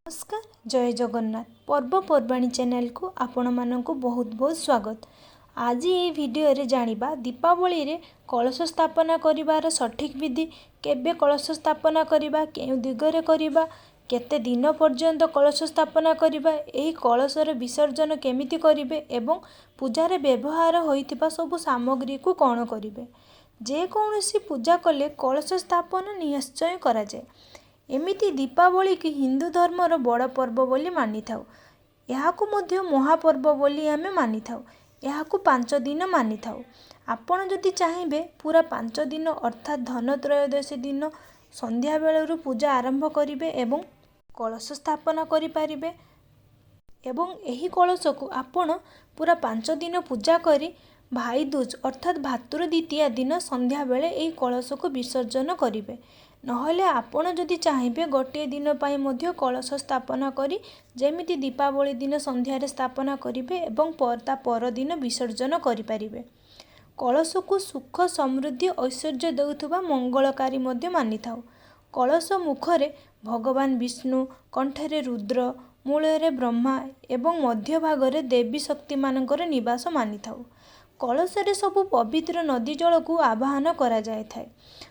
नमस्कार जय जगन्नाथ पर्वपर्वाणी चैनल को आपण मानक बहुत बहुत स्वागत। आज ये वीडियो रे जानिबा दीपावली रे कलश स्थापना करिवार सठिक विधि, केबे कलश स्थापना करिबा, केउ दिगरे करिबा, केते दिन पर्यंत कलश स्थापना करिबा, एही कलशर विसर्जन केमिति करिबे एवं पूजा रे व्यवहार होइतिबा सब सामग्री को कौन करिबे। जे कौनसी पूजा कले कलश स्थापना निश्चय करा जाए। एमिति दीपावली की हिंदू धर्मर बड़ पर्व बोली मानि थाउ। याहाकु मध्य महापर्व बोली आमे मानि थाउ। याहाकु 5 दिन मानि थाउ। आपण जदि चाहिबे पूरा 5 दिन अर्थात धनत्रयोदशी दिन संध्या बेलरु पूजा आरंभ करिवे एवं कलश स्थापना करि पारिबे एवं एही कलश को आपण पूरा 5 दिन पूजा करी भाई दूज अर्थात भातृ द्वितीया दिन संध्या बेले एही कलश को विसर्जन करिवे। नहले आपण जदि चाहिबे गोटे दिन पाई मध्य कलश स्थापना करी जेमिति दीपावली दिन संध्या रे स्थापना करिवे एवं ता पर दिन विसर्जन करि पारिबे। कलश को सुख समृद्धि ऐश्वर्य देउथुबा मंगलकारी मध्य मानि थाउ। कलश मुखरे भगवान विष्णु, कंठरे रुद्र, मूलरे ब्रह्मा एवं मध्य भागरे देवी शक्ति मानकर निवास मानि थाउ। कलशरे सबु पवित्र नदी जल को आवाहन करा जाय थाए।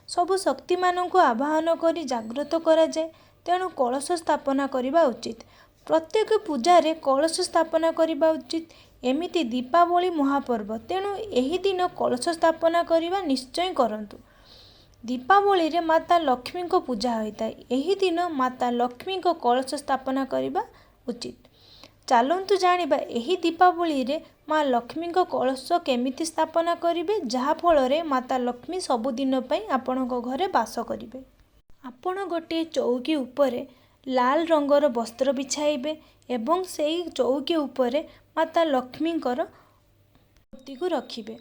सबु शक्ति मान को आवाहन करी जागृत करा जाए। तेणु कलश स्थापना करिबा उचित। प्रत्येक पूजा रे कलश स्थापना करिबा उचित। एमिति दीपावली महापर्व, तेणु एही दिन कलश स्थापना करिबा निश्चय करंतु। दीपावली रे माता लक्ष्मी को पूजा होइताय। एही दिन माता लक्ष्मी को कलश स्थापना करिबा उचित। चलतु जानिबा एही दीपावली रे माँ लक्ष्मी को कलश केमिति स्थापना करिवे, जहा फल रे माता लक्ष्मी सबुदिन पई आपणको घरे बास करिवे। आपण गोटे चौकी उपरे लाल रंगर वस्त्र बिछाइबे एवं सेई चौकी उपरे माता लक्ष्मीकर मूर्ति को रखिबे।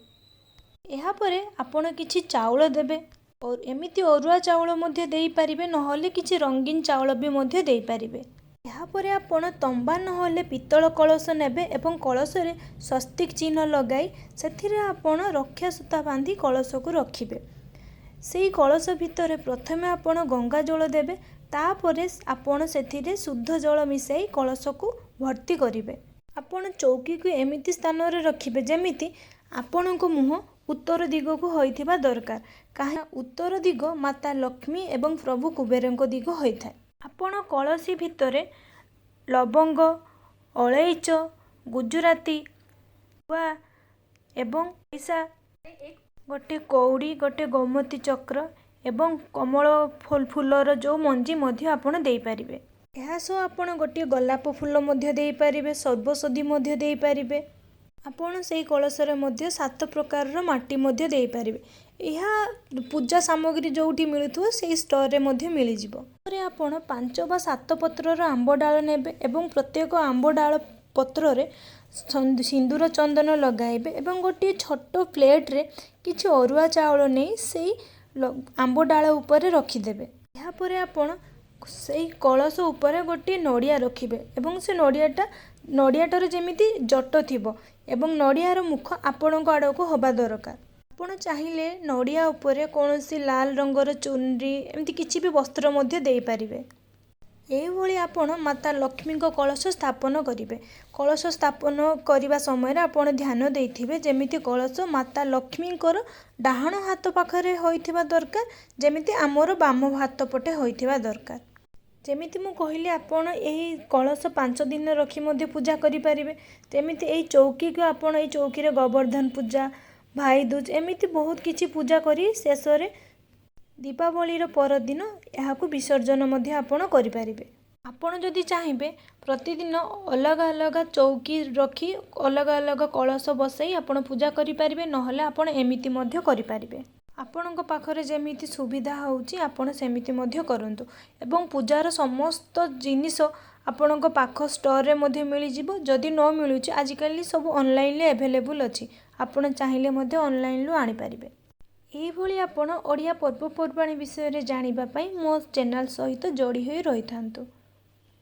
एहा परे आपण किछि चाउल देबे और एमिति अरुआ चाउल मध्ये देई पारिबे, नहले किछि रंगीन चाउल भी मध्ये देई पारिबे। यापर आपण तंबा नहले पितल कलश नेबे एवं कलश रे स्वस्तिक चिन्ह लगाई सेथिरे आपण रक्षा सूता बांधी कलश को रखिबे। सेई कलश भितरे प्रथमे आपण गंगा जल देबे, तापरे आपण सेथिरे शुद्ध जल मिसाई कलश को भर्ती करिवे। आपण चौकी को एमिति स्थान रे रखिबे जेमिति आपण को मुह उत्तर दिग को होइथिबा दरकार। काहे उत्तर दिग माता लक्ष्मी एवं प्रभु कुबेरଙ୍କ दिग होइथाय। आपण कलसी भितरे लवंग, अलैच, गुजराती गुआ एवं पैसा, गोटे कौड़ी, गोटे गोमती चक्र एवं कमल फूलर जो मंजी मध्य आपण देई पारिबे। एहा सो आपण गोटे गोलाप फूल मध्य देई पारिबे, सर्वसदी मध्य देई पारिबे। आपण सेई कलशरे मध्य 7 प्रकार माटी मध्य देई पारिबे। यह पूजा सामग्री जोठी मिलुथो सेई स्टोर रे मध्य मिली जिवो। तरे आपण 5 वा 7 पत्रर आंब डाल नेबे एवं प्रत्येक आंब डाल पत्र रे सिंदूर चंदन लगाइबे एवं गोटे छोट प्लेट रे किछि अरुआ चाउल नै सेई आंब डाल ऊपर रखिदेबे। या परे आपण सेई कलश ऊपर गोटे नड़िया रखिबे एवं से नड़ियाटार जेमिति जट थिबो एवं नड़ियार मुख आपणक आड़क होबा दरकार। आपण चाहिए नड़िया उपरे कौनसी लाल रंगर चुनरी एमती किछि भी वस्त्र मध्य देई पारिबे। एही भली आपण माता लक्ष्मी को कलश स्थापन करिवे। कलश स्थापन करिवा समय आपण ध्यान देइथिबे जेमिति कलश माता लक्ष्मीकर डाहाण हाथ पाखरे होइथिबा दरकार, जेमिति आमर बाम हाथ पटे होइथिबा दरकार। जेमिति मु कहली आपण एही कलश 5 दिन रखी मध्य पूजा करि पारिबे। तेमिति एही चौकी को आपण एही चौकी रे गोवर्धन पूजा, भाई दूज एमिति बहुत किछि पूजा करी शेष रे दीपावली रो पर दिन एहाकु विसर्जन मध्य आपण करि पारिबे। आपण जदि चाहिबे प्रतिदिन अलग अलग चौकी रखी अलग अलग कलश बसई आपण पूजा करि पारिबे, नहले आपण एमिति मध्य करि पारिबे। आपणक पाखरे जेमिति सुविधा होउची आपण सेमिति मध्य करंतु एवं पूजार समस्त जिनिस आपणक पाख स्टोर रे मध्य मिली जिवो। जदि न मिलुची आजिकल सब ऑनलाइन ले अवेलेबल अछि, आपण चाहिले मध्य ऑनलाइन लु आनी पारिबे। एही भली आपण ओडिया पर्वपर्वाणी विषय रे जानिबा पई मो चैनल सहित जोड़ी होई रहिथांतु।